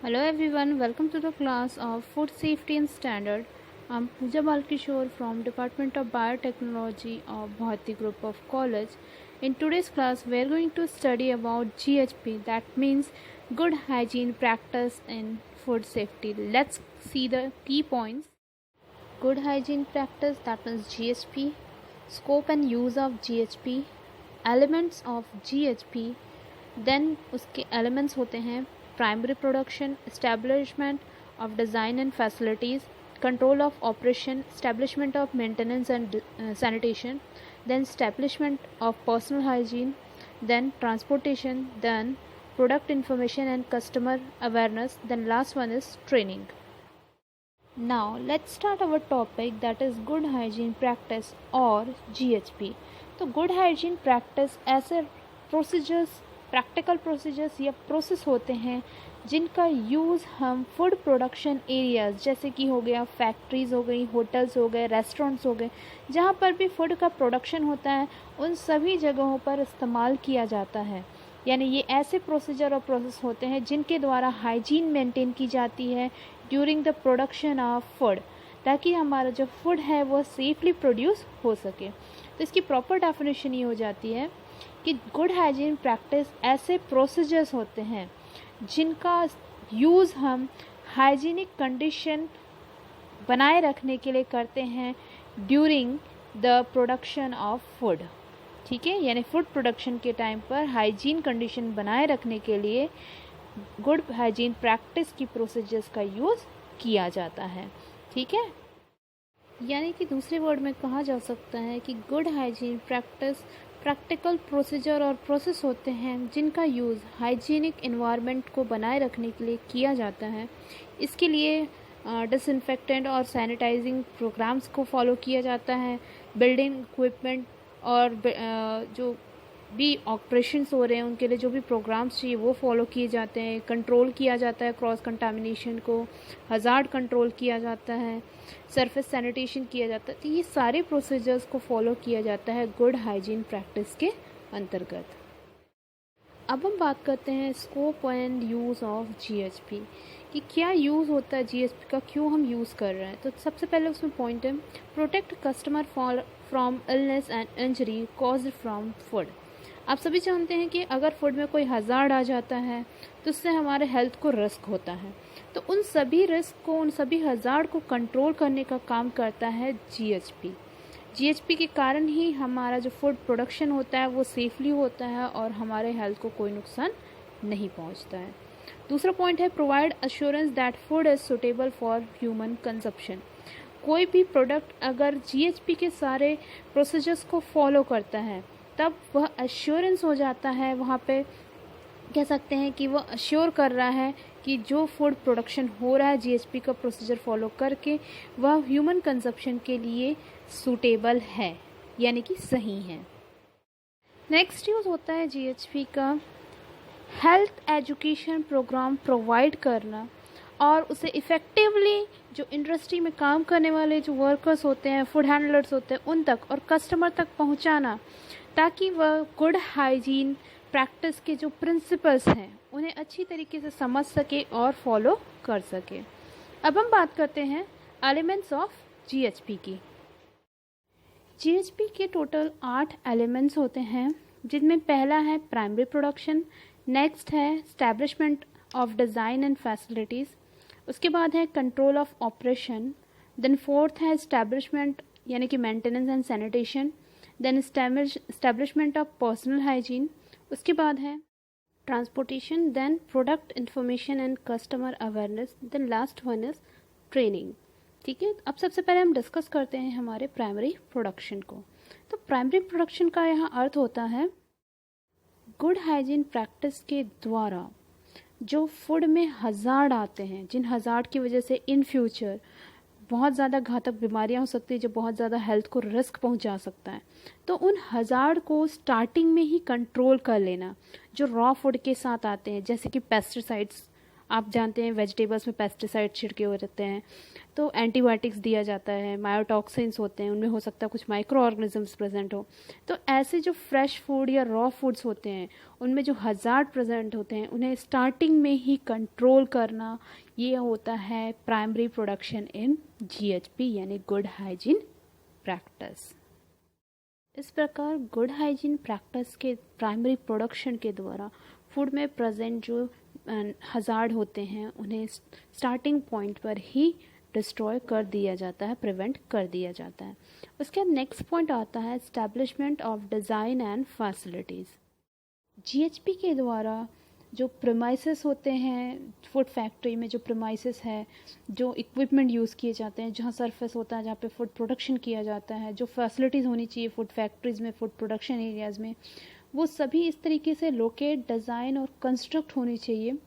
Hello everyone, welcome to the class of Food Safety and Standard. I'm Pooja Balkishore from Department of Biotechnology of Bharati Group of College. In today's class, we are going to study about GHP, that means Good Hygiene Practice in Food Safety. Let's see the key points. Good Hygiene Practice, that means GHP, Scope and Use of GHP, Elements of GHP, then उसके elements होते हैं primary production, establishment of design and facilities, control of operation, establishment of maintenance and sanitation, then establishment of personal hygiene, then transportation, then product information and customer awareness, then last one is training. Now let's start our topic, that is good hygiene practice or GHP. तो good hygiene practice ऐसे procedures, practical procedures या process होते हैं जिनका use हम food production areas जैसे कि हो गया फैक्ट्रीज़ हो गई, होटल्स हो गए, रेस्टोरेंट्स हो गए, जहाँ पर भी फूड का प्रोडक्शन होता है उन सभी जगहों पर इस्तेमाल किया जाता है. यानी ये ऐसे प्रोसीजर और प्रोसेस होते हैं जिनके द्वारा हाइजीन मेंटेन की जाती है during the production of food, ताकि हमारा जो फूड है वो सेफली प्रोड्यूस हो सके. तो इसकी प्रॉपर डेफिनेशन ये हो जाती है कि गुड हाइजीन प्रैक्टिस ऐसे प्रोसीजर्स होते हैं जिनका यूज़ हम हाइजीनिक कंडीशन बनाए रखने के लिए करते हैं during the production of food. ठीक है, यानी फूड प्रोडक्शन के टाइम पर हाइजीन कंडीशन बनाए रखने के लिए गुड हाइजीन प्रैक्टिस की प्रोसीजर्स का यूज़ किया जाता है. ठीक है, यानी कि दूसरे वर्ड में कहा जा सकता है कि good hygiene practice practical procedure और प्रोसेस होते हैं जिनका यूज़ हाइजीनिक एनवायरनमेंट को बनाए रखने के लिए किया जाता है. इसके लिए डिसइंफेक्टेंट और सैनिटाइजिंग प्रोग्राम्स को फॉलो किया जाता है. बिल्डिंग इक्विपमेंट और जो भी ऑपरेशंस हो रहे हैं उनके लिए जो भी प्रोग्राम्स चाहिए वो फॉलो किए जाते हैं. कंट्रोल किया जाता है क्रॉस कंटामिनेशन को, हज़ार्ड कंट्रोल किया जाता है, सरफेस सैनिटेशन किया जाता है. तो ये सारे प्रोसीजर्स को फॉलो किया जाता है गुड हाइजीन प्रैक्टिस के अंतर्गत. अब हम बात करते हैं scope and use of GHP कि क्या यूज़ होता है जीएचपी का, क्यों हम यूज़ कर रहे हैं. तो सबसे पहले उसमें पॉइंट है protect customer from illness and injury caused from food. आप सभी जानते हैं कि अगर फूड में कोई हज़ार्ड आ जाता है तो उससे हमारे हेल्थ को रिस्क होता है. तो उन सभी रिस्क को, उन सभी हज़ार्ड को कंट्रोल करने का काम करता है जीएचपी. जीएचपी के कारण ही हमारा जो फूड प्रोडक्शन होता है वो सेफली होता है और हमारे हेल्थ को कोई नुकसान नहीं पहुंचता है. दूसरा पॉइंट है provide assurance that food is suitable for human consumption. कोई भी प्रोडक्ट अगर जीएचपी के सारे प्रोसीजर्स को फॉलो करता है तब वह अश्योरेंस हो जाता है, वहाँ पे कह सकते हैं कि वह अश्योर कर रहा है कि जो फूड प्रोडक्शन हो रहा है जीएचपी का प्रोसीजर फॉलो करके वह ह्यूमन कंजप्शन के लिए सूटेबल है, यानी कि सही है. नेक्स्ट यूज़ होता है जीएचपी का हेल्थ एजुकेशन प्रोग्राम प्रोवाइड करना और उसे इफ़ेक्टिवली जो इंडस्ट्री में काम करने वाले जो वर्कर्स होते हैं, फूड हैंडलर्स होते हैं, उन तक और कस्टमर तक पहुंचाना, ताकि वह गुड हाइजीन प्रैक्टिस के जो प्रिंसिपल्स हैं उन्हें अच्छी तरीके से समझ सके और फॉलो कर सके. अब हम बात करते हैं एलिमेंट्स ऑफ जीएचपी की. जीएचपी के टोटल 8 एलिमेंट्स होते हैं जिनमें पहला है प्राइमरी प्रोडक्शन, नेक्स्ट है establishment of design and facilities, उसके बाद है control of operation, then fourth है एस्टैब्लिशमेंट यानी कि maintenance and sanitation, then establishment of personal hygiene, उसके बाद है transportation, then product information and customer awareness, then last one is training. ठीक है, अब सबसे पहले हम डिस्कस करते हैं हमारे प्राइमरी प्रोडक्शन को. तो प्राइमरी प्रोडक्शन का यहाँ अर्थ होता है गुड हाइजीन प्रैक्टिस के द्वारा जो फूड में हज़ार्ड आते हैं, जिन हज़ार्ड की वजह से इन फ्यूचर बहुत ज़्यादा घातक बीमारियां हो सकती है, जो बहुत ज़्यादा हेल्थ को रिस्क पहुंचा सकता है, तो उन हज़ार्ड को स्टार्टिंग में ही कंट्रोल कर लेना. जो रॉ फूड के साथ आते हैं जैसे कि पेस्टिसाइड्स आप जानते हैं वेजिटेबल्स में पेस्टिसाइड छिड़के हुए रहते हैं, तो एंटीबायोटिक्स दिया जाता है, मायोटॉक्सिन्स होते हैं, उनमें हो सकता है कुछ माइक्रो ऑर्गेनिजम्स प्रेजेंट हो। तो ऐसे जो फ्रेश फूड या रॉ फूड्स होते हैं उनमें जो हजार्ड प्रेजेंट होते हैं उन्हें स्टार्टिंग में ही कंट्रोल करना, ये होता है प्राइमरी प्रोडक्शन इन जीएचपी यानी गुड हाइजीन प्रैक्टिस। इस प्रकार गुड हाइजीन प्रैक्टिस के प्राइमरी प्रोडक्शन के द्वारा फूड में प्रेजेंट जो हजार्ड होते हैं उन्हें स्टार्टिंग पॉइंट पर ही डिस्ट्रॉय कर दिया जाता है, प्रिवेंट कर दिया जाता है। उसके बाद नेक्स्ट पॉइंट आता है establishment of design and facilities. GHP के द्वारा जो प्रेमाइसेस होते हैं फूड फैक्ट्री में, जो प्रेमाइसेस है, जो इक्विपमेंट यूज़ किए जाते हैं, जहाँ सरफेस होता है जहाँ पे फूड प्रोडक्शन किया जाता है, जो फैसिलिटीज़ होनी चाहिए फूड फैक्ट्रीज़ में, फूड प्रोडक्शन एरियाज़ में, वो सभी इस तरीके से लोकेट, डिज़ाइन और कंस्ट्रक्ट होनी चाहिए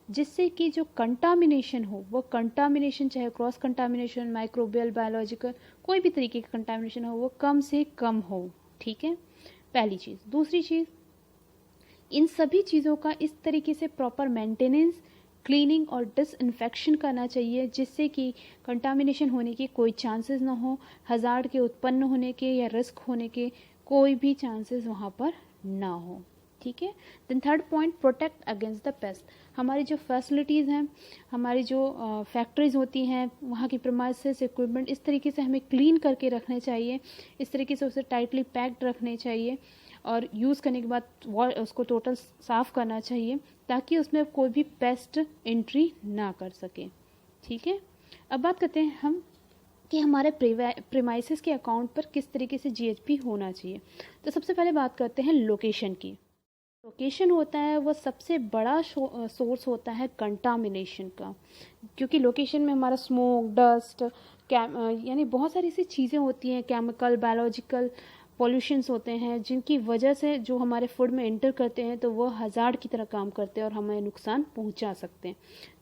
जिससे कि जो कंटामिनेशन हो वो कंटामिनेशन, चाहे क्रॉस कंटामिनेशन, माइक्रोबियल, बायोलॉजिकल, कोई भी तरीके का कंटामिनेशन हो, वो कम से कम हो। ठीक है, पहली चीज़। दूसरी चीज़, इन सभी चीज़ों का इस तरीके से प्रॉपर मेंटेनेंस, क्लीनिंग और डिसइंफेक्शन करना चाहिए जिससे कि कंटामिनेशन होने के कोई चांसेस ना हो, हजार्ड के उत्पन्न होने के या रिस्क होने के कोई भी चांसेस वहाँ पर ना हो। ठीक है। Then third point, protect against the pest. हमारी जो फैसिलिटीज़ हैं, हमारी जो फैक्ट्रीज होती हैं, वहाँ की प्रीमाइसेस, इक्विपमेंट इस तरीके से हमें क्लीन करके रखने चाहिए, इस तरीके से उसे टाइटली पैक्ड रखने चाहिए और यूज़ करने के बाद उसको टोटल साफ़ करना चाहिए ताकि उसमें कोई भी पेस्ट एंट्री ना कर सके। ठीक है। अब बात करते हैं हम कि हमारे प्रीमाइसेस के अकाउंट पर किस तरीके से जीएचपी होना चाहिए। तो सबसे पहले बात करते हैं लोकेशन की। लोकेशन होता है वो सबसे बड़ा सोर्स होता है कंटामिनेशन का, क्योंकि लोकेशन में हमारा स्मोक, डस्ट, यानी बहुत सारी ऐसी चीज़ें होती हैं, केमिकल, बायोलॉजिकल पॉल्यूशंस होते हैं जिनकी वजह से जो हमारे फूड में एंटर करते हैं तो वो हजार्ड की तरह काम करते हैं और हमें नुकसान पहुंचा सकते हैं।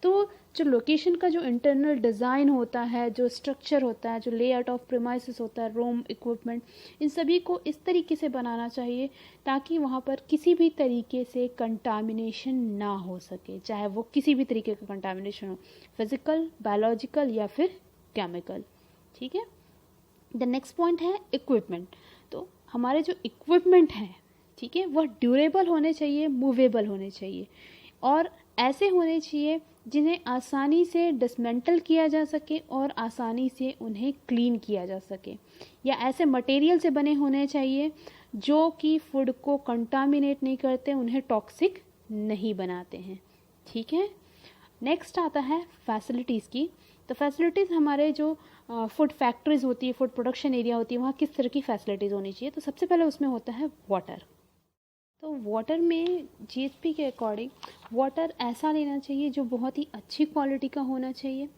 तो जो लोकेशन का जो इंटरनल डिज़ाइन होता है, जो स्ट्रक्चर होता है, जो लेआउट ऑफ प्रीमाइसेस होता है, रूम, इक्विपमेंट, इन सभी को इस तरीके से बनाना चाहिए ताकि वहाँ पर किसी भी तरीके से कंटामिनेशन ना हो सके, चाहे वो किसी भी तरीके का कंटामिनेशन हो, फिजिकल, बायोलॉजिकल या फिर केमिकल। ठीक है। द नेक्स्ट पॉइंट है इक्विपमेंट। तो हमारे जो इक्विपमेंट हैं, ठीक है, वह ड्यूरेबल होने चाहिए, मूवेबल होने चाहिए और ऐसे होने चाहिए जिन्हें आसानी से डिसमेंटल किया जा सके और आसानी से उन्हें क्लीन किया जा सके, या ऐसे मटेरियल से बने होने चाहिए जो कि फूड को कंटामिनेट नहीं करते, उन्हें टॉक्सिक नहीं बनाते हैं। ठीक है। नेक्स्ट आता है फैसिलिटीज़ की। तो फैसिलिटीज़ हमारे जो फूड फैक्ट्रीज होती है, फूड प्रोडक्शन एरिया होती है, वहाँ किस तरह की फैसिलिटीज़ होनी चाहिए। तो सबसे पहले उसमें होता है वाटर। तो वाटर में जीएचपी के अकॉर्डिंग वाटर ऐसा लेना चाहिए जो बहुत ही अच्छी क्वालिटी का होना चाहिए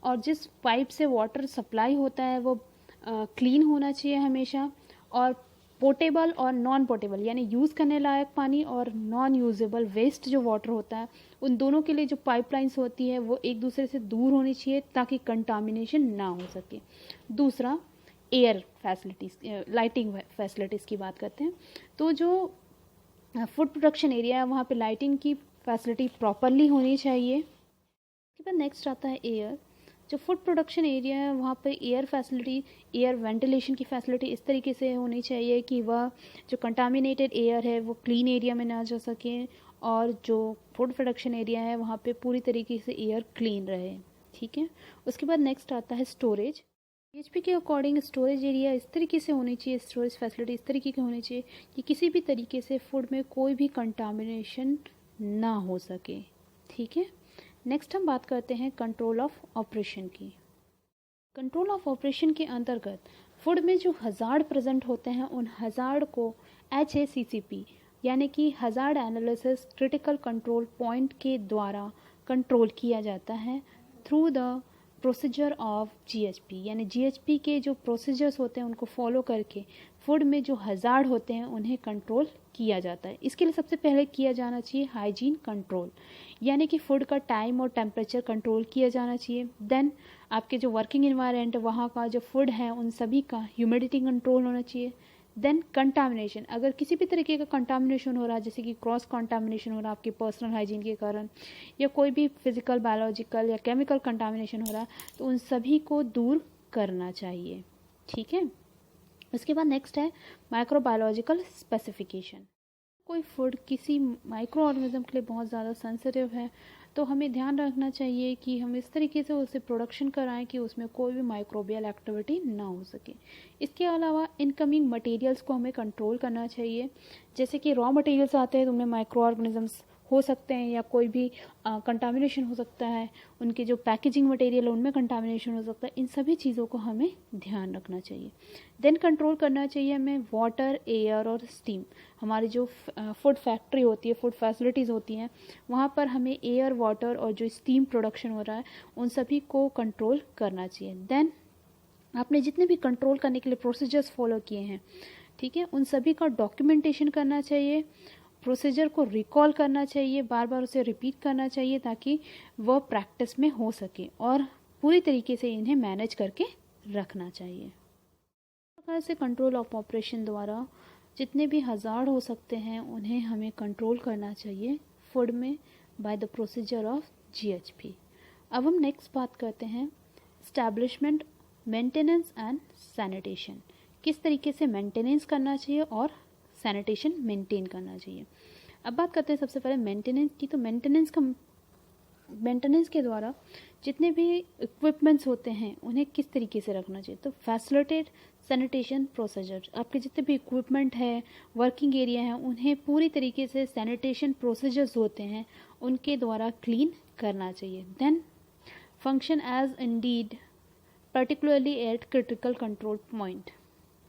और जिस पाइप से वाटर सप्लाई होता है वो क्लीन होना चाहिए हमेशा, और पोर्टेबल और नॉन पोर्टेबल यानी यूज़ करने लायक पानी और नॉन यूजेबल वेस्ट जो वाटर होता है, उन दोनों के लिए जो पाइपलाइंस होती है वो एक दूसरे से दूर होनी चाहिए ताकि कंटामिनेशन ना हो सके। दूसरा, एयर फैसिलिटीज़, लाइटिंग फैसिलिटीज़ की बात करते हैं। तो जो फूड प्रोडक्शन एरिया है वहाँ पे लाइटिंग की फैसिलिटी प्रॉपरली होनी चाहिए। उसके बाद नेक्स्ट आता है एयर। जो फूड प्रोडक्शन एरिया है वहाँ पे एयर फैसिलिटी, एयर वेंटिलेशन की फैसिलिटी इस तरीके से होनी चाहिए कि वह जो कंटामिनेटेड एयर है वो क्लीन एरिया में ना जा सके और जो फूड प्रोडक्शन एरिया है वहाँ पे पूरी तरीके से एयर क्लीन रहे। ठीक है। उसके बाद नेक्स्ट आता है स्टोरेज। पीएचपी के अकॉर्डिंग स्टोरेज एरिया इस तरीके से होनी चाहिए, स्टोरेज फैसिलिटी इस तरीके की होनी चाहिए कि किसी भी तरीके से फूड में कोई भी कंटामिनेशन ना हो सके। ठीक है। नेक्स्ट हम बात करते हैं कंट्रोल ऑफ ऑपरेशन की। कंट्रोल ऑफ ऑपरेशन के अंतर्गत फूड में जो हजार्ड प्रेजेंट होते हैं उन हजार्ड को HACCP यानी कि hazard analysis critical control point के द्वारा कंट्रोल किया जाता है through the procedure of GHP, यानी जीएचपी के जो प्रोसीजर्स होते हैं उनको फॉलो करके फूड में जो हजार्ड होते हैं उन्हें कंट्रोल किया जाता है। इसके लिए सबसे पहले किया जाना चाहिए हाइजीन कंट्रोल, यानी कि फूड का टाइम और टेम्परेचर कंट्रोल किया जाना चाहिए। देन आपके जो वर्किंग एनवायरनमेंट वहाँ का जो फूड है उन सभी का ह्यूमिडिटी कंट्रोल होना चाहिए। देन कंटामिनेशन, अगर किसी भी तरीके का कंटामिनेशन हो रहा है, जैसे कि क्रॉस कंटामिनेशन हो रहा है आपके पर्सनल हाइजीन के कारण, या कोई भी फिजिकल, बायोलॉजिकल या केमिकल कंटामिनेशन हो रहा है, तो उन सभी को दूर करना चाहिए। ठीक है। उसके बाद नेक्स्ट है माइक्रोबायोलॉजिकल स्पेसिफिकेशन। कोई फूड किसी माइक्रो ऑर्गेनिज्म के लिए बहुत ज़्यादा सेंसिटिव है, तो हमें ध्यान रखना चाहिए कि हम इस तरीके से उसे प्रोडक्शन कराएं कि उसमें कोई भी माइक्रोबियल एक्टिविटी ना हो सके। इसके अलावा इनकमिंग मटेरियल्स को हमें कंट्रोल करना चाहिए, जैसे कि रॉ मटेरियल्स आते हैं तो उनमें माइक्रो ऑर्गेनिजम्स हो सकते हैं या कोई भी कंटामिनेशन हो सकता है, उनके जो पैकेजिंग मटेरियल है उनमें कंटामिनेशन हो सकता है। इन सभी चीज़ों को हमें ध्यान रखना चाहिए। देन कंट्रोल करना चाहिए हमें वाटर, एयर और स्टीम। हमारी जो फूड फैक्ट्री होती है, फूड फैसिलिटीज़ होती हैं, वहाँ पर हमें एयर, वाटर और जो स्टीम प्रोडक्शन हो रहा है उन सभी को कंट्रोल करना चाहिए। देन आपने जितने भी कंट्रोल करने के लिए प्रोसीजर्स फॉलो किए हैं, ठीक है, उन सभी का डॉक्यूमेंटेशन करना चाहिए, प्रोसीजर को रिकॉल करना चाहिए, बार बार उसे रिपीट करना चाहिए ताकि वह प्रैक्टिस में हो सके, और पूरी तरीके से इन्हें मैनेज करके रखना चाहिए। इस प्रकार से कंट्रोल ऑफ ऑपरेशन द्वारा जितने भी हज़ार्ड हो सकते हैं उन्हें हमें कंट्रोल करना चाहिए फूड में by the procedure of GHP। अब हम नेक्स्ट बात करते हैं एस्टैब्लिशमेंट, मेंटेनेंस एंड सैनिटेशन। किस तरीके से मेंटेनेंस करना चाहिए और सैनिटेशन मेंटेन करना चाहिए। अब बात करते हैं सबसे पहले मेंटेनेंस की। तो मेंटेनेंस के द्वारा जितने भी इक्विपमेंट्स होते हैं उन्हें किस तरीके से रखना चाहिए। तो फैसिलिटेट सैनिटेशन प्रोसीजर, आपके जितने भी इक्विपमेंट है, वर्किंग एरिया है, उन्हें पूरी तरीके से सैनिटेशन प्रोसीजर्स होते हैं उनके द्वारा क्लीन करना चाहिए। Then function as indeed particularly at critical control point.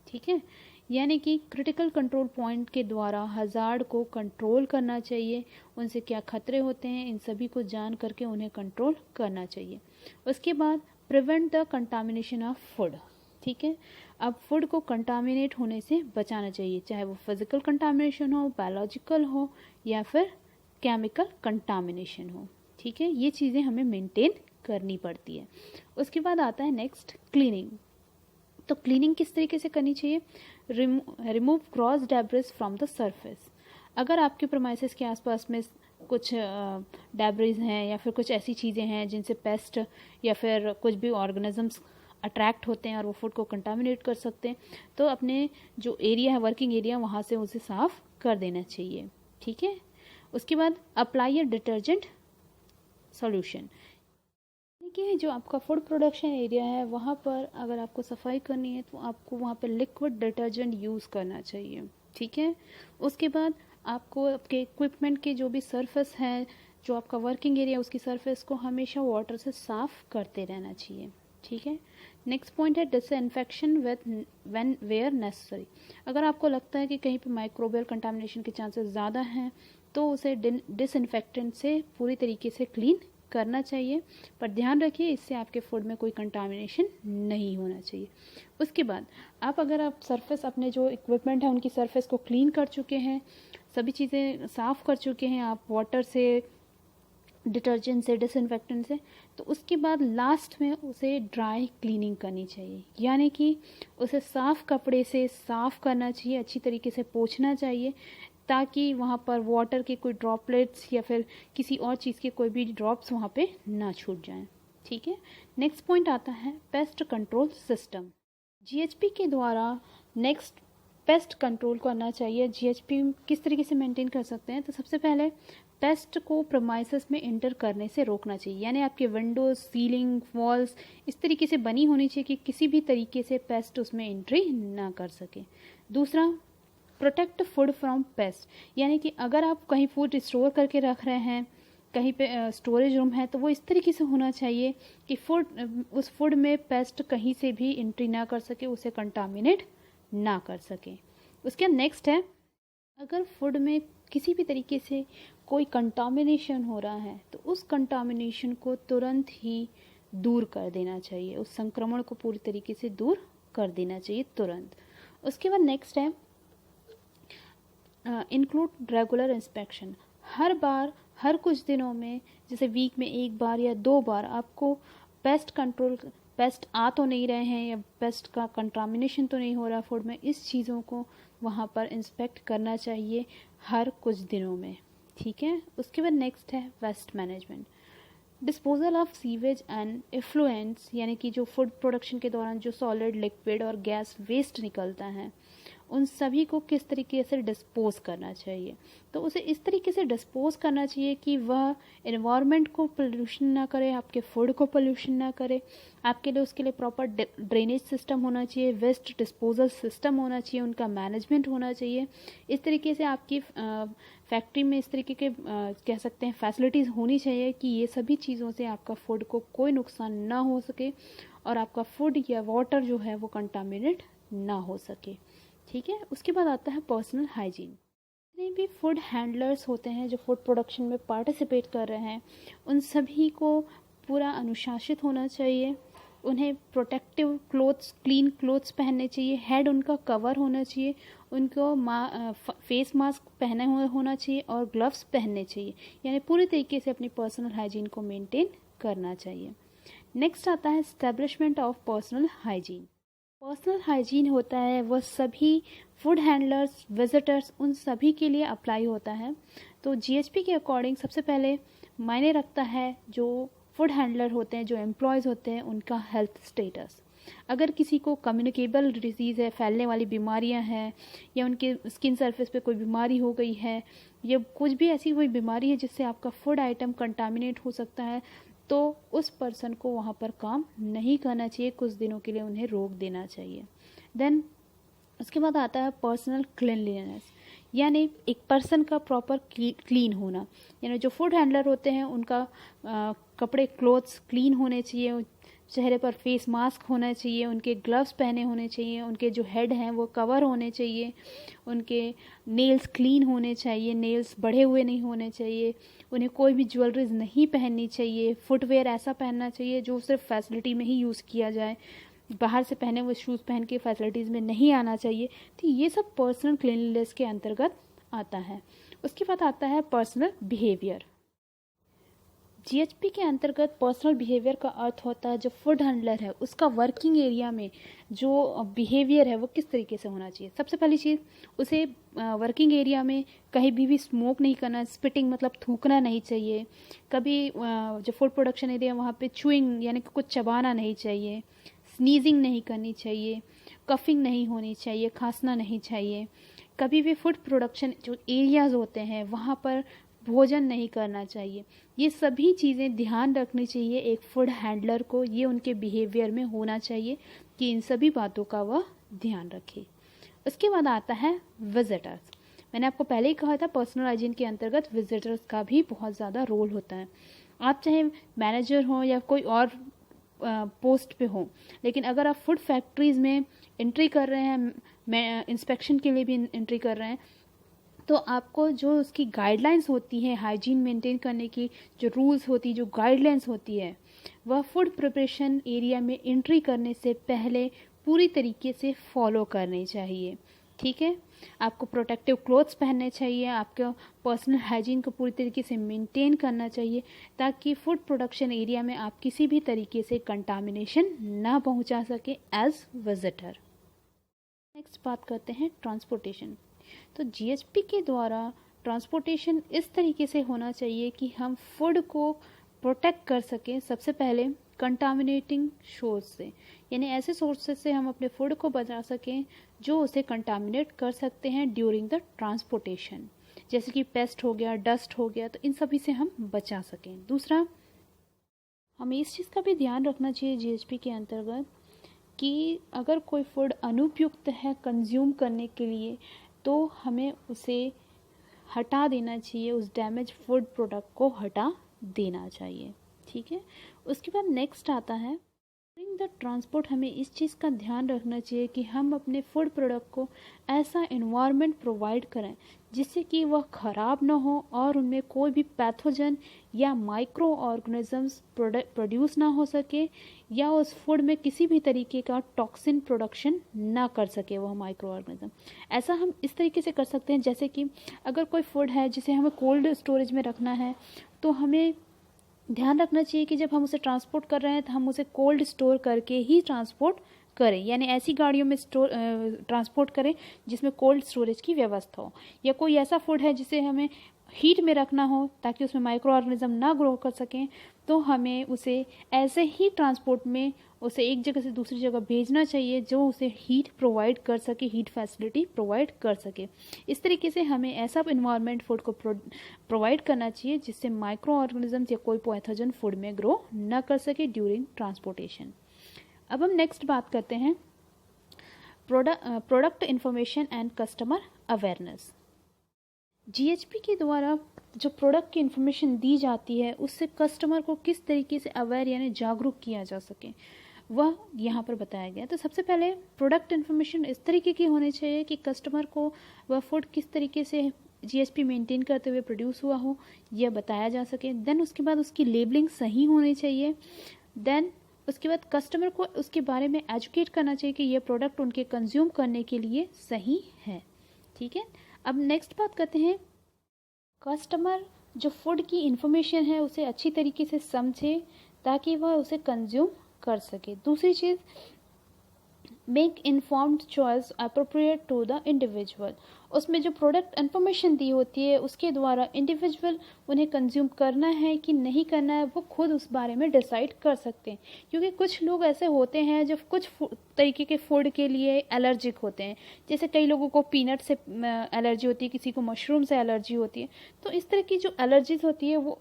ठीक है, यानी कि क्रिटिकल कंट्रोल पॉइंट के द्वारा हज़ार्ड को कंट्रोल करना चाहिए, उनसे क्या खतरे होते हैं इन सभी को जान करके उन्हें कंट्रोल करना चाहिए। उसके बाद prevent the contamination of food. ठीक है, अब फूड को कंटामिनेट होने से बचाना चाहिए, चाहे वो फिजिकल कंटामिनेशन हो, बायोलॉजिकल हो या फिर केमिकल कंटामिनेशन हो। ठीक है, ये चीज़ें हमें मेंटेन करनी पड़ती है। उसके बाद आता है नेक्स्ट क्लीनिंग। तो क्लीनिंग किस तरीके से करनी चाहिए। Remove cross debris from the surface. अगर आपके प्रीमाइसेस के आसपास में कुछ डेब्रिस हैं या फिर कुछ ऐसी चीज़ें हैं जिनसे पेस्ट या फिर कुछ भी ऑर्गेनिजम्स अट्रैक्ट होते हैं और वो फूड को कंटामिनेट कर सकते हैं, तो अपने जो एरिया है, वर्किंग एरिया, वहाँ से उसे साफ कर देना चाहिए। ठीक है, उसके बाद अप्लाई अ डिटर्जेंट सॉल्यूशन। देखिए, जो आपका फूड प्रोडक्शन एरिया है वहाँ पर अगर आपको सफाई करनी है तो आपको वहाँ पर लिक्विड डिटर्जेंट यूज़ करना चाहिए। ठीक है, उसके बाद आपको आपके इक्विपमेंट के जो भी सरफेस है, जो आपका वर्किंग एरिया, उसकी सरफेस को हमेशा वाटर से साफ करते रहना चाहिए। ठीक है, नेक्स्ट पॉइंट है डिसइंफेक्शन व्हेन वेयर नेसेसरी। अगर आपको लगता है कि कहीं पे माइक्रोबियल कंटामिनेशन के चांसेस ज़्यादा हैं तो उसे डिसइंफेक्टेंट से पूरी तरीके से क्लीन करना चाहिए, पर ध्यान रखिए इससे आपके फूड में कोई कंटामिनेशन नहीं होना चाहिए। उसके बाद अगर आप सरफेस, अपने जो इक्विपमेंट है उनकी सरफेस को क्लीन कर चुके हैं, सभी चीज़ें साफ़ कर चुके हैं आप वाटर से, डिटर्जेंट से, डिसइंफेक्टेंट से, तो उसके बाद लास्ट में उसे ड्राई क्लीनिंग करनी चाहिए, यानी कि उसे साफ़ कपड़े से साफ़ करना चाहिए, अच्छी तरीके से पोंछना चाहिए ताकि वहाँ पर वाटर के कोई ड्रॉपलेट्स या फिर किसी और चीज़ के कोई भी ड्रॉप्स वहाँ पे ना छूट जाएं। ठीक है, नेक्स्ट पॉइंट आता है पेस्ट कंट्रोल सिस्टम। GHP के द्वारा नेक्स्ट पेस्ट कंट्रोल करना चाहिए। GHP किस तरीके से मेंटेन कर सकते हैं, तो सबसे पहले पेस्ट को प्रीमाइसेस में एंटर करने से रोकना चाहिए, यानी आपके विंडोज, सीलिंग, वॉल्स इस तरीके से बनी होनी चाहिए कि किसी भी तरीके से पेस्ट उसमें एंट्री ना कर सके। दूसरा, प्रोटेक्ट फूड फ्रॉम पेस्ट, यानी कि अगर आप कहीं फूड स्टोर करके रख रहे हैं, कहीं पे स्टोरेज रूम है, तो वो इस तरीके से होना चाहिए कि उस फूड में पेस्ट कहीं से भी एंट्री ना कर सके, उसे कंटामिनेट ना कर सके। उसके नेक्स्ट है, अगर फूड में किसी भी तरीके से कोई कंटामिनेशन हो रहा है तो उस कंटामिनेशन को तुरंत ही दूर कर देना चाहिए, उस संक्रमण को पूरी तरीके से दूर कर देना चाहिए तुरंत। उसके बाद नेक्स्ट है इंक्लूड रेगुलर इंस्पेक्शन। हर बार, हर कुछ दिनों में, जैसे वीक में 1 बार या 2 बार आपको पेस्ट पेस्ट आ तो नहीं रहे हैं या पेस्ट का कंटामिनेशन तो नहीं हो रहा फूड में, इस चीज़ों को वहाँ पर इंस्पेक्ट करना चाहिए हर कुछ दिनों में, ठीक है। उसके बाद नेक्स्ट है waste management. Disposal of sewage and effluents, यानी कि जो फूड प्रोडक्शन के दौरान जो सॉलिड, लिक्विड और गैस वेस्ट निकलता है उन सभी को किस तरीके से डिस्पोज करना चाहिए। तो उसे इस तरीके से डिस्पोज करना चाहिए कि वह एनवायरनमेंट को पोल्यूशन ना करे, आपके फूड को पोल्यूशन ना करे। आपके लिए उसके लिए प्रॉपर ड्रेनेज सिस्टम होना चाहिए, वेस्ट डिस्पोजल सिस्टम होना चाहिए, उनका मैनेजमेंट होना चाहिए। इस तरीके से आपकी फैक्ट्री में इस तरीके के कह सकते हैं फैसिलिटीज़ होनी चाहिए कि ये सभी चीज़ों से आपका फूड को कोई नुकसान ना हो सके और आपका फूड या वाटर जो है वो कंटामिनेट ना हो सके, ठीक है। उसके बाद आता है पर्सनल हाइजीन। जितने भी फूड हैंडलर्स होते हैं जो फूड प्रोडक्शन में पार्टिसिपेट कर रहे हैं उन सभी को पूरा अनुशासित होना चाहिए। उन्हें प्रोटेक्टिव क्लोथ्स, क्लीन क्लोथ्स पहनने चाहिए, हेड उनका कवर होना चाहिए, उनको फेस मास्क पहने हुए होना चाहिए और ग्लव्स पहनने चाहिए, यानी पूरी तरीके से अपनी पर्सनल हाइजीन को मेंटेन करना चाहिए। नेक्स्ट आता है establishment of personal hygiene. Personal hygiene होता है वह सभी फूड हैंडलर्स, विजिटर्स, उन सभी के लिए अप्लाई होता है। तो जीएचपी के अकॉर्डिंग सबसे पहले मायने रखता है जो फूड हैंडलर होते हैं, जो एम्प्लॉयज़ होते हैं, उनका हेल्थ स्टेटस। अगर किसी को कम्युनिकेबल डिजीज़ है, फैलने वाली बीमारियां हैं, या उनके स्किन सरफेस पे कोई बीमारी हो गई है, या कुछ भी ऐसी कोई बीमारी है जिससे आपका फूड आइटम कंटामिनेट हो सकता है, तो उस पर्सन को वहाँ पर काम नहीं करना चाहिए, कुछ दिनों के लिए उन्हें रोक देना चाहिए। देन उसके बाद आता है पर्सनल क्लीनलीनेस, यानी एक पर्सन का प्रॉपर क्लीन होना, यानी जो फूड हैंडलर होते हैं उनका कपड़े, क्लोथ्स क्लीन होने चाहिए, चेहरे पर फेस मास्क होना चाहिए, उनके ग्लव्स पहने होने चाहिए, उनके जो हेड हैं वो कवर होने चाहिए, उनके नेल्स क्लीन होने चाहिए, नेल्स बढ़े हुए नहीं होने चाहिए, उन्हें कोई भी ज्वेलरीज नहीं पहननी चाहिए, फुटवेयर ऐसा पहनना चाहिए जो सिर्फ फैसिलिटी में ही यूज़ किया जाए, बाहर से पहने हुए शूज़ पहन के फैसिलिटीज़ में नहीं आना चाहिए। तो ये सब पर्सनल क्लीनलीनेस के अंतर्गत आता है। उसके बाद आता है पर्सनल बिहेवियर। जीएचपी के अंतर्गत पर्सनल बिहेवियर का अर्थ होता है जो फूड हैंडलर है उसका वर्किंग एरिया में जो बिहेवियर है वो किस तरीके से होना चाहिए। सबसे पहली चीज़, उसे वर्किंग एरिया में कहीं भी स्मोक नहीं करना, स्पिटिंग मतलब थूकना नहीं चाहिए, कभी जो फूड प्रोडक्शन एरिया वहाँ पे चूइंग यानी कि कुछ चबाना नहीं चाहिए, स्नीजिंग नहीं करनी चाहिए, कफिंग नहीं होनी चाहिए, खांसना नहीं चाहिए, कभी भी फूड प्रोडक्शन जो एरियाज़ होते हैं वहाँ पर भोजन नहीं करना चाहिए। ये सभी चीज़ें ध्यान रखनी चाहिए एक फूड हैंडलर को, ये उनके बिहेवियर में होना चाहिए कि इन सभी बातों का वह ध्यान रखे। उसके बाद आता है विजिटर्स। मैंने आपको पहले ही कहा था पर्सनल हाइजीन के अंतर्गत विजिटर्स का भी बहुत ज़्यादा रोल होता है। आप चाहे मैनेजर हो या कोई और पोस्ट पे हो, लेकिन अगर आप फूड फैक्ट्रीज़ में एंट्री कर रहे हैं, इंस्पेक्शन के लिए भी एंट्री कर रहे हैं, तो आपको जो उसकी गाइडलाइंस होती है हाइजीन मेंटेन करने की, जो रूल्स होती, जो गाइडलाइंस होती है, वह फूड प्रिपरेशन एरिया में एंट्री करने से पहले पूरी तरीके से फॉलो करनी चाहिए, ठीक है। आपको प्रोटेक्टिव क्लोथ्स पहनने चाहिए, आपको पर्सनल हाइजीन को पूरी तरीके से मेंटेन करना चाहिए ताकि फूड प्रोडक्शन एरिया में आप किसी भी तरीके से कंटामिनेशन ना पहुंचा सके एज विजिटर। नेक्स्ट बात करते हैं ट्रांसपोर्टेशन। तो जीएचपी के द्वारा ट्रांसपोर्टेशन इस तरीके से होना चाहिए कि हम फूड को प्रोटेक्ट कर सकें। सबसे पहले कंटामिनेटिंग सोर्स से, यानी ऐसे सोर्सेज से हम अपने फूड को बचा सकें जो उसे कंटामिनेट कर सकते हैं ड्यूरिंग द ट्रांसपोर्टेशन, जैसे कि पेस्ट हो गया, डस्ट हो गया, तो इन सभी से हम बचा सकें। दूसरा, हमें इस चीज़ का भी ध्यान रखना चाहिए जीएचपी के अंतर्गत कि अगर कोई फूड अनुपयुक्त है कंज्यूम करने के लिए तो हमें उसे हटा देना चाहिए, उस डैमेज फूड प्रोडक्ट को हटा देना चाहिए, ठीक है। उसके बाद नेक्स्ट आता है ड्यूरिंग द ट्रांसपोर्ट हमें इस चीज़ का ध्यान रखना चाहिए कि हम अपने फूड प्रोडक्ट को ऐसा एनवायरनमेंट प्रोवाइड करें जिससे कि वह ख़राब ना हो और उनमें कोई भी पैथोजन या माइक्रो ऑर्गेनिजम्स प्रोड्यूस ना हो सके या उस फूड में किसी भी तरीके का टॉक्सिन प्रोडक्शन ना कर सके वह माइक्रो ऑर्गेनिज्म। ऐसा हम इस तरीके से कर सकते हैं, जैसे कि अगर कोई फूड है जिसे हमें कोल्ड स्टोरेज में रखना है तो हमें ध्यान रखना चाहिए कि जब हम उसे ट्रांसपोर्ट कर रहे हैं तो हम उसे कोल्ड स्टोर करके ही ट्रांसपोर्ट करें, यानी ऐसी गाड़ियों में ट्रांसपोर्ट करें जिसमें कोल्ड स्टोरेज की व्यवस्था हो, या कोई ऐसा फूड है जिसे हमें हीट में रखना हो ताकि उसमें माइक्रो ऑर्गेनिज्म ना ग्रो कर सकें, तो हमें उसे ऐसे ही ट्रांसपोर्ट में उसे एक जगह से दूसरी जगह भेजना चाहिए जो उसे हीट प्रोवाइड कर सके, हीट फैसिलिटी प्रोवाइड कर सके। इस तरीके से हमें ऐसा इन्वायरमेंट फूड को प्रोवाइड करना चाहिए जिससे माइक्रो ऑर्गेनिजम्स या कोई पैथोजन फूड में ग्रो न कर सके ड्यूरिंग ट्रांसपोर्टेशन। अब हम नेक्स्ट बात करते हैं product information and customer awareness. GHP के द्वारा जो प्रोडक्ट की इन्फॉर्मेशन दी जाती है उससे कस्टमर को किस तरीके से अवेयर यानी जागरूक किया जा सके वह यहाँ पर बताया गया। तो सबसे पहले प्रोडक्ट इन्फॉर्मेशन इस तरीके की होनी चाहिए कि कस्टमर को वह फूड किस तरीके से जीएसपी मेंटेन करते हुए प्रोड्यूस हुआ हो यह बताया जा सके। देन उसके बाद उसकी लेबलिंग सही होनी चाहिए। देन उसके बाद कस्टमर को उसके बारे में एजुकेट करना चाहिए कि यह प्रोडक्ट उनके कंज्यूम करने के लिए सही है। ठीक है, अब नेक्स्ट बात करते हैं कस्टमर जो फूड की इंफॉर्मेशन है उसे अच्छी तरीके से समझे ताकि वह उसे कंज्यूम कर सके। दूसरी चीज़, make informed choice appropriate to the individual. उसमें जो प्रोडक्ट इन्फॉर्मेशन दी होती है उसके द्वारा इंडिविजुअल उन्हें कंज्यूम करना है कि नहीं करना है वो खुद उस बारे में डिसाइड कर सकते हैं, क्योंकि कुछ लोग ऐसे होते हैं जो कुछ तरीके के फूड के लिए एलर्जिक होते हैं। जैसे कई लोगों को पीनट से एलर्जी होती है, किसी को मशरूम से एलर्जी होती है। तो इस तरह की जो एलर्जीज होती है वो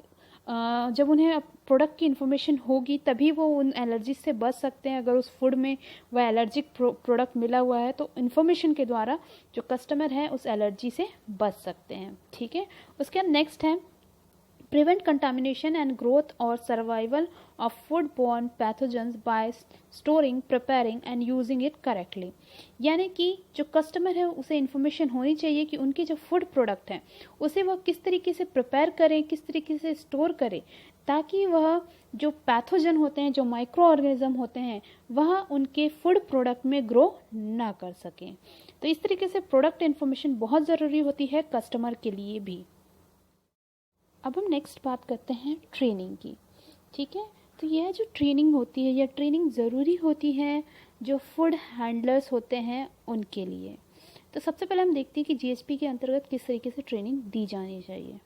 जब उन्हें प्रोडक्ट की इन्फॉर्मेशन होगी तभी वो उन एलर्जी से बच सकते हैं। अगर उस फूड में वह एलर्जिक प्रोडक्ट मिला हुआ है तो इन्फॉर्मेशन के द्वारा जो कस्टमर है उस एलर्जी से बच सकते हैं। ठीक है, उसके बाद नेक्स्ट है prevent contamination and growth or survival of foodborne pathogens by storing, preparing and using it correctly। यानी कि जो कस्टमर है उसे इन्फॉर्मेशन होनी चाहिए कि उनके जो फूड प्रोडक्ट हैं उसे वह किस तरीके से प्रिपेयर करें, किस तरीके से स्टोर करें ताकि वह जो पैथोजन होते हैं, जो माइक्रो ऑर्गेनिज्म होते हैं, वह उनके फूड प्रोडक्ट में ग्रो ना कर सकें। तो इस तरीके से प्रोडक्ट इन्फॉर्मेशन बहुत ज़रूरी होती है कस्टमर के लिए भी। अब हम नेक्स्ट बात करते हैं ट्रेनिंग की। ठीक है, तो यह जो ट्रेनिंग होती है यह ट्रेनिंग ज़रूरी होती है जो फूड हैंडलर्स होते हैं उनके लिए। तो सबसे पहले हम देखते हैं कि जीएचपी के अंतर्गत किस तरीके से ट्रेनिंग दी जानी चाहिए।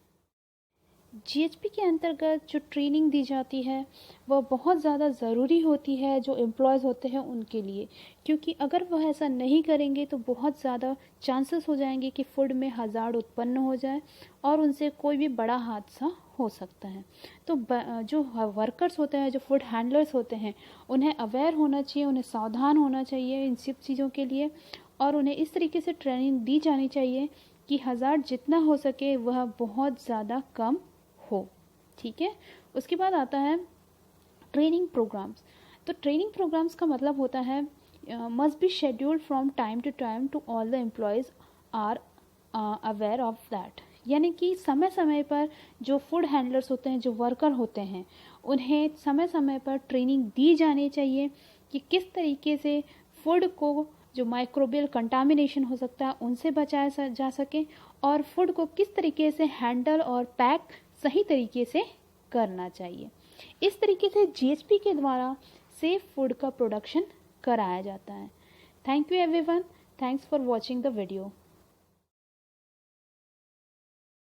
जीएचपी के अंतर्गत जो ट्रेनिंग दी जाती है वह बहुत ज़्यादा ज़रूरी होती है जो एम्प्लॉयज़ होते हैं उनके लिए, क्योंकि अगर वह ऐसा नहीं करेंगे तो बहुत ज़्यादा चांसेस हो जाएंगे कि फूड में हज़ार्ड उत्पन्न हो जाए और उनसे कोई भी बड़ा हादसा हो सकता है। तो जो वर्कर्स होते हैं, जो फूड हैंडलर्स होते हैं, उन्हें अवेयर होना चाहिए, उन्हें सावधान होना चाहिए इन सब चीज़ों के लिए, और उन्हें इस तरीके से ट्रेनिंग दी जानी चाहिए कि हज़ार्ड जितना हो सके वह बहुत ज़्यादा कम हो। ठीक है, उसके बाद आता है ट्रेनिंग प्रोग्राम्स। तो ट्रेनिंग प्रोग्राम्स का मतलब होता है must be scheduled from time to time to all the employees are aware of that. यानी कि समय समय पर जो फूड हैंडलर्स होते हैं, जो वर्कर होते हैं, उन्हें समय समय पर ट्रेनिंग दी जानी चाहिए कि किस तरीके से फूड को जो माइक्रोबियल कंटामिनेशन हो सकता है उनसे बचाया जा सके और फूड को किस तरीके से हैंडल और पैक सही तरीके से करना चाहिए। इस तरीके से जीएचपी के द्वारा सेफ फूड का प्रोडक्शन कराया जाता है। Thank you everyone, thanks for watching the video.